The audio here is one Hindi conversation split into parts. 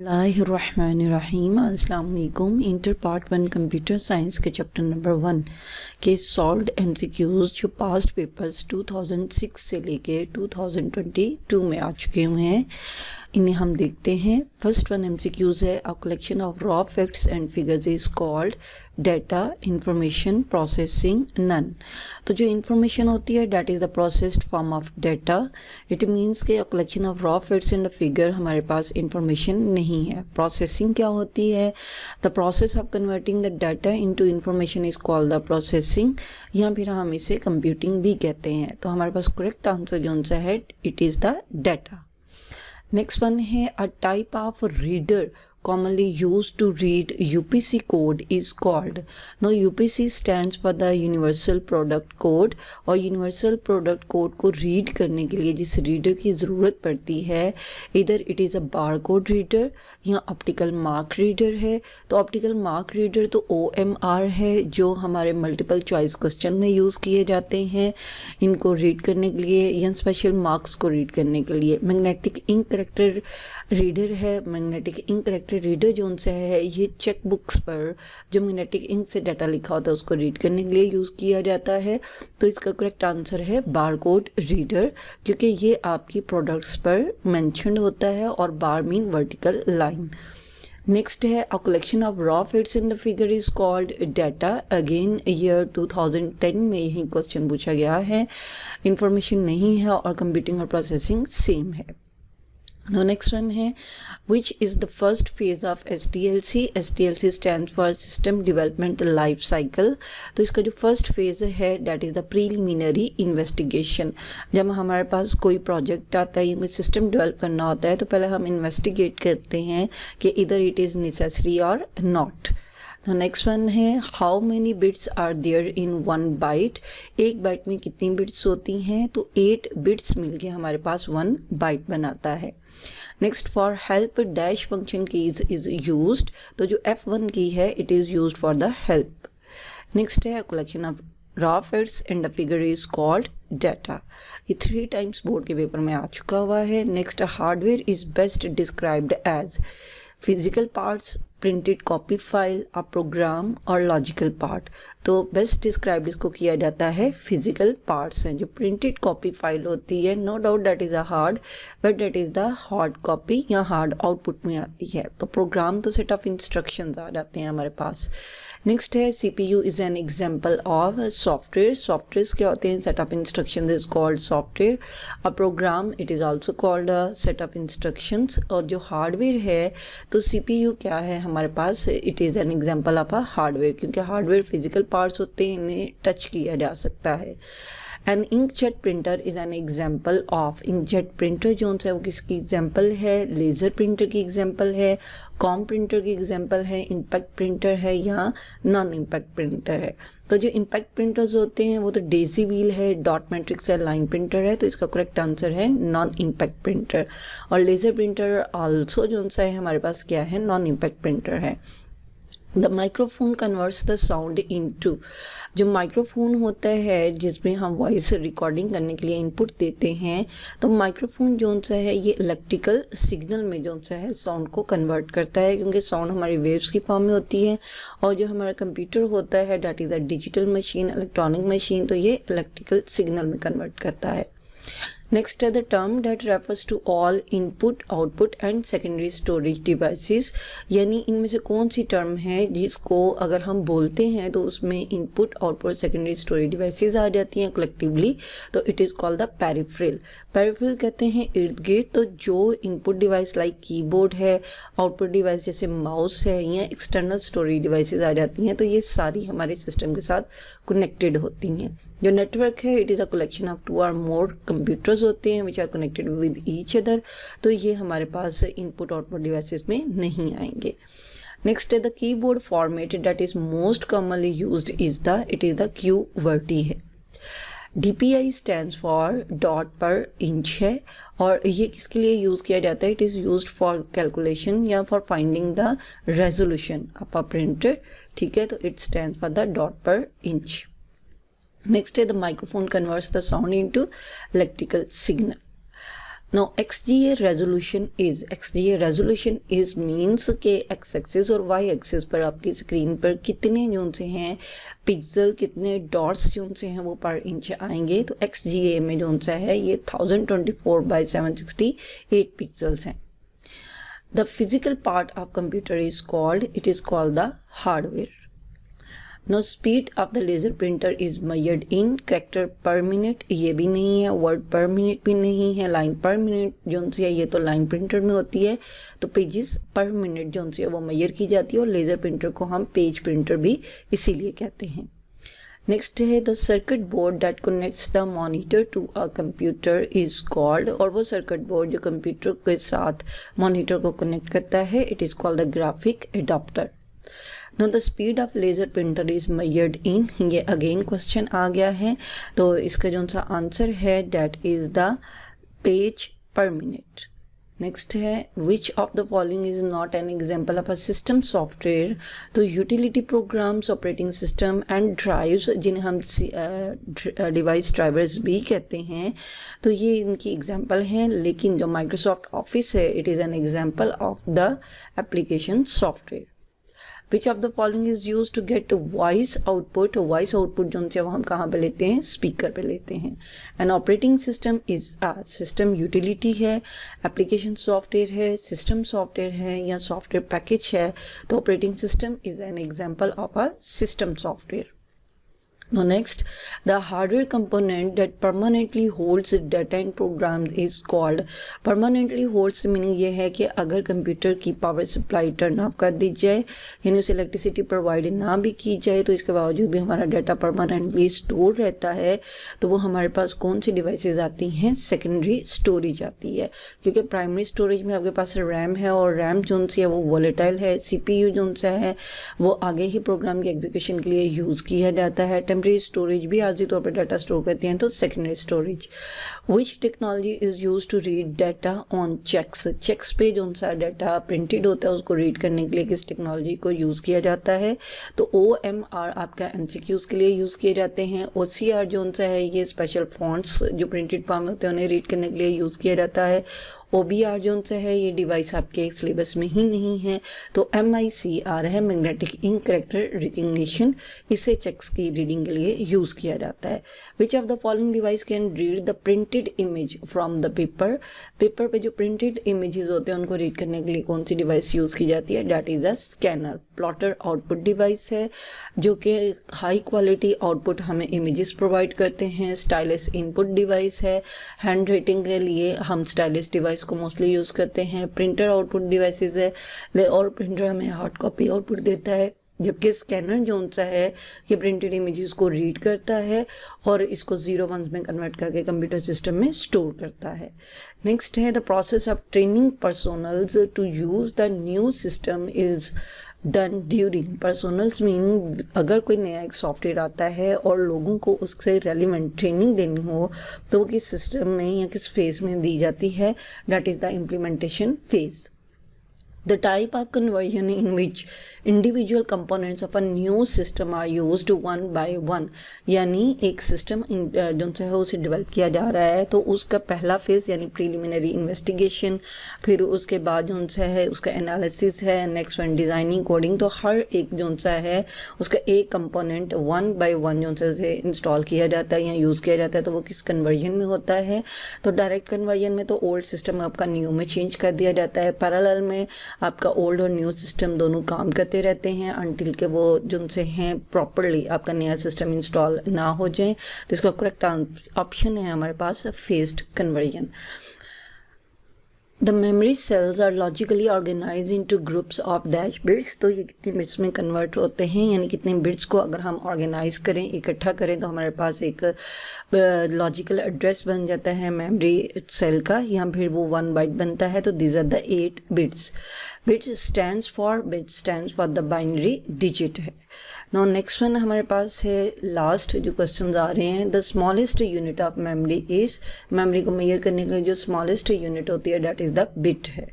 बिस्मिल्लाहिर्रहमानिर्रहीम। अस्सलाम वालेकुम। इंटर पार्ट 1 कंप्यूटर साइंस के चैप्टर नंबर 1 के सॉल्व्ड एमसीक्यूज जो पास्ट पेपर्स 2006 से लेके 2022 में आ चुके हुए हैं, इन्हें हम देखते हैं। फर्स्ट वन एमसीक्यूज है, a collection of raw facts and figures is called data, information, processing, none. तो जो इंफॉर्मेशन होती है that is the processed form of data. It means के a collection of raw facts and figure, हमारे पास इंफॉर्मेशन नहीं है। प्रोसेसिंग क्या होती है? The process of converting the data into information is called the processing, या फिर हम इसे कंप्यूटिंग भी कहते हैं। तो हमारे पास करेक्ट आंसर जो सा है it is the data. Next one है, a type of reader commonly used to read UPC code is called. Now UPC stands for the Universal Product Code, और यूनिवर्सल प्रोडक्ट कोड को रीड करने के लिए जिस रीडर की ज़रूरत पड़ती है, इधर it is a barcode reader या ऑप्टिकल मार्क रीडर है। तो ऑप्टिकल मार्क रीडर तो OMR है, जो हमारे मल्टीपल चॉइस क्वेश्चन में यूज़ किए जाते हैं इनको रीड करने के लिए या स्पेशल मार्क्स को रीड करने के लिए। मैग्नेटिक इंक करेक्टर रीडर है। मैग्नेटिक इंक करेक्टर रीडर जो उनसे है, ये चेक बुक्स पर जो मैग्नेटिक इंक से डाटा लिखा होता है उसको रीड करने के लिए यूज़ किया जाता है। तो इसका करेक्ट आंसर है बारकोड रीडर, क्योंकि ये आपकी प्रोडक्ट्स पर मेंशन्ड होता है, और बार मीन वर्टिकल लाइन। नेक्स्ट है, a collection of raw facts in the figure is called data. Again year 2010 में यही क्वेश्चन पूछा गया है। इंफॉर्मेशन नहीं है और कंप्यूटिंग और प्रोसेसिंग सेम है। Now next one है, which is the first phase of SDLC? SDLC stands for System Development Life Cycle। तो इसका जो फर्स्ट फेज है that is the preliminary investigation। जब हमारे पास कोई प्रोजेक्ट आता है या कोई सिस्टम डेवलप करना होता है, तो पहले हम इन्वेस्टिगेट करते हैं कि इधर इट इज़ नेसेसरी और नॉट। तो नेक्स्ट वन है, how many bits are there in one byte? एक बाइट में कितनी बिट्स होती हैं? तो 8 बिट्स मिलके हमारे पास 1 बाइट बनाता है। Next, for help dash function keys is used. तो जो F1 की है it is used for the help. Next है, collection of raw facts and the figure is called data. ये 3 टाइम्स बोर्ड के पेपर में आ चुका हुआ है। Next, hardware is best described as physical parts, printed copy file, a program और लॉजिकल पार्ट। तो बेस्ट डिस्क्राइब इसको किया जाता है फिजिकल पार्ट्स हैं। जो प्रिंटेड कॉपी फाइल होती है, no doubt that is a hard, but that is the hard copy या हार्ड आउटपुट में आती है। तो प्रोग्राम तो सेट ऑफ इंस्ट्रक्शंस आ जाते हैं हमारे पास। नेक्स्ट है, CPU is an example of software. Software क्या होते हैं? Set of instructions is called software. A program it is also called a set of instructions. और जो हार्डवेयर है, तो CPU क्या है हमारे पास? It is an example of a hardware, क्योंकि हार्डवेयर फिजिकल पार्ट्स होते हैं, इन्हें टच किया जा सकता है। An inkjet printer is an example of. Inkjet printer जो है वो किसकी एग्जाम्पल है? लेज़र प्रिंटर की एग्जाम्पल है, कॉम प्रिंटर की एग्जाम्पल है, इम्पैक्ट प्रिंटर है या नॉन इम्पैक्ट प्रिंटर है। तो जो इम्पैक्ट प्रिंटर्स होते हैं वो तो डेजी व्हील है, डॉट मैट्रिक्स है, लाइन प्रिंटर है। तो इसका करेक्ट आंसर है नॉन इम्पैक्ट प्रिंटर। और लेज़र प्रिंटर आल्सो जो सा है हमारे पास क्या है? नॉन इम्पैक्ट प्रिंटर है। The microphone converts the sound into. जो माइक्रोफोन होता है जिसमें हम वॉइस रिकॉर्डिंग करने के लिए इनपुट देते हैं, तो माइक्रोफोन जो सा है ये इलेक्ट्रिकल सिग्नल में जो सा है साउंड को कन्वर्ट करता है, क्योंकि साउंड हमारी वेव्स की फॉर्म में होती है। और जो हमारा कंप्यूटर होता है that is a digital machine, electronic machine, तो ये इलेक्ट्रिकल सिग्नल में कन्वर्ट करता है। नेक्स्ट है, the term that refers to all input, output and secondary storage devices. यानी इनमें से कौन सी टर्म है जिसको अगर हम बोलते हैं तो उसमें input, output, secondary storage devices आ जाती हैं कलेक्टिवली। तो it is called the peripheral. Peripheral कहते हैं इर्द गिर्द। तो जो इनपुट डिवाइस लाइक कीबोर्ड है, आउटपुट डिवाइस जैसे माउस है या एक्सटर्नल स्टोरेज डिवाइसेस आ जाती हैं, तो ये सारी हमारे सिस्टम के साथ कनेक्टेड होती हैं। जो नेटवर्क है it is a collection of 2 और मोर कंप्यूटर्स होते हैं which are connected with each other. तो ये हमारे पास इनपुट आउटपुट डिवाइसेस में नहीं आएंगे। नेक्स्ट है, the keyboard format that is most commonly used is the QWERTY है। DPI stands for dot per inch है, और ये किसके लिए यूज़ किया जाता है? It is used for calculation या for finding the resolution of a printer. ठीक है, तो it stands for the dot per inch. Next है, the microphone converts the sound into electrical signal. Now XGA resolution is means के x एक्सिस और y एक्सिस पर आपकी स्क्रीन पर कितने जो से हैं पिक्सल, कितने डॉट्स जो से हैं वो पर इंच आएंगे। तो XGA में जो सा है ये 1024/768 पिक्सल्स हैं। The physical part of computer is called the hardware. Now speed of the laser printer is measured in character per minute, ये भी नहीं है, word per minute भी नहीं है, line per minute जो सी है ये तो लाइन प्रिंटर में होती है, तो पेजेस पर मिनट जो सी है वो मेजर की जाती है, और लेज़र प्रिंटर को हम पेज प्रिंटर भी इसीलिए कहते हैं। नेक्स्ट है the circuit board that connects the monitor to a computer is called, और वो सर्किट बोर्ड जो कंप्यूटर के साथ मॉनिटर को कनेक्ट करता है it is called the graphic adapter. No the speed of laser printer is measured in, ये अगेन क्वेश्चन आ गया है, तो इसका जो सा आंसर है that is the page per minute. Next है which of the following is not an example of a system software, तो utility programs, operating system and drives जिन्हें हम डिवाइस ड्राइवर्स भी कहते हैं, तो ये इनकी एग्जाम्पल हैं, लेकिन जो माइक्रोसॉफ्ट ऑफिस है it is an example of the application software. Which of the following is use to get voice output, voice output जो से वो हम कहाँ पे लेते हैं, स्पीकर पे लेते हैं। An operating system is system utility है, एप्लीकेशन सॉफ्टवेयर है, सिस्टम सॉफ्टवेयर है या सॉफ्टवेयर पैकेज है, तो operating system is an example of a system software. Now next, the hardware component that permanently holds data in programs is called, permanently holds meaning ये है कि अगर कंप्यूटर की पावर सप्लाई टर्न ऑफ कर दी जाए यानी उसे इलेक्ट्रिसिटी प्रोवाइड ना भी की जाए तो इसके बावजूद भी हमारा डाटा परमानेंटली स्टोर रहता है, तो वो हमारे पास कौन सी डिवाइसेस आती हैं, सेकेंडरी स्टोरेज आती है, क्योंकि प्राइमरी स्टोरेज में आपके पास रैम है और रैम जो सी है वो वॉलेटाइल है, CPU जो सा है वो आगे ही प्रोग्राम के एग्जीक्यूशन के लिए यूज़ किया जाता है, टेम्परेरी स्टोरेज भी आर्जी तौर पर डाटा स्टोर करती हैं, तो secondary storage. Which technology is use to read data on cheques, cheques पे जो सा डाटा प्रिंटेड होता है उसको रीड करने के लिए किस टेक्नोलॉजी को यूज़ किया जाता है, तो OMR आपका MCQs के लिए यूज़ किए जाते हैं, OCR जो सा है ये स्पेशल फॉन्ट्स जो प्रिंटेड फॉर्म में होते हैं उन्हें रीड करने के लिए यूज़ किया जाता है, OBR जो सा है ये डिवाइस आपके सिलेबस में ही नहीं है, तो MICR है मैग्नेटिक इंक कैरेक्टर रिकग्निशन, इसे चेक्स की रीडिंग के लिए यूज़ किया जाता है। Which of the following device can read the printed image from the paper, paper पे जो प्रिंटेड इमेजेस होते हैं उनको रीड करने के लिए कौन सी डिवाइस यूज़ की जाती है, that is a scanner. Plotter output device है जो कि हाई क्वालिटी आउटपुट हमें इमेजेस प्रोवाइड करते हैं। स्टाइलिस इनपुट डिवाइस है, हैंड राइटिंग के लिए हम स्टाइलिस डिवाइस को मोस्टली यूज़ करते हैं। प्रिंटर आउटपुट डिवाइसेस है और प्रिंटर हमें हार्ड कॉपी आउटपुट देता है, जबकि स्कैनर जो सा है ये प्रिंटेड इमेजेस को रीड करता है और इसको 0 1s में कन्वर्ट करके कंप्यूटर सिस्टम में स्टोर करता है। नेक्स्ट है the process of training personals to use the new system is done during, personals mean अगर कोई नया एक सॉफ्टवेयर आता है और लोगों को उससे रेलिवेंट ट्रेनिंग देनी हो तो वो किस सिस्टम में या किस फेज़ में दी जाती है, that is the implementation phase. The type of conversion in which individual components of a new system are used one by one, यानी एक सिस्टम जो है उसे डेवलप किया जा रहा है तो उसका पहला फेज यानी प्रीलिमिनरी इन्वेस्टिगेशन, फिर उसके बाद जो है उसका एनालिसिस है, नेक्स्ट वन डिज़ाइनिंग कोडिंग, तो हर एक जो है उसका एक कंपोनेंट 1 by 1 जो से इंस्टॉल किया जाता है या यूज़ किया जाता है, तो वो किस कन्वर्जन में होता है, तो डायरेक्ट कन्वर्जन में तो ओल्ड सिस्टम आपका न्यू में चेंज कर दिया जाता है, पैरेलल में आपका ओल्ड और न्यू सिस्टम दोनों काम करते रहते हैं अनटिल के वो जिनसे हैं प्रॉपरली आपका नया सिस्टम इंस्टॉल ना हो जाए, तो इसका करेक्ट ऑप्शन है हमारे पास phased conversion. The memory cells are logically organized into groups of dash bits, तो ये कितने बिट्स में कन्वर्ट होते हैं यानी कितने बिट्स को अगर हम ऑर्गेनाइज करें, इकट्ठा करें, तो हमारे पास एक लॉजिकल एड्रेस बन जाता है मेमोरी सेल का, या फिर वो 1 बाइट बनता है, तो these are the 8 bits. Bits stands for the binary digit है। नाउ नेक्स्ट वन हमारे पास है लास्ट जो क्वेश्चंस आ रहे हैं, the smallest unit of memory is, memory को मेजर करने के लिए जो स्मॉलेस्ट यूनिट होती है दैट इज द बिट है।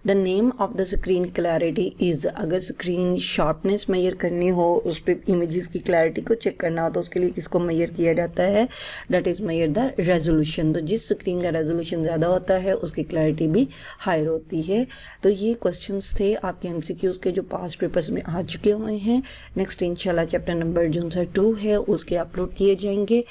The name of the screen clarity is, अगर स्क्रीन शार्पनेस मेजर करनी हो, उस पर इमेजेस की क्लैरिटी को चेक करना हो तो उसके लिए किसको मेजर किया जाता है, that is measure the resolution. तो जिस स्क्रीन का रेजोल्यूशन ज़्यादा होता है उसकी क्लैरिटी भी हायर होती है। तो ये क्वेश्चंस थे आपके एमसीक्यूज़ के जो पास्ट पेपर्स में आ चुके हुए हैं। नेक्स्ट इंशाल्लाह चैप्टर नंबर जो 2 है उसके अपलोड किए जाएंगे।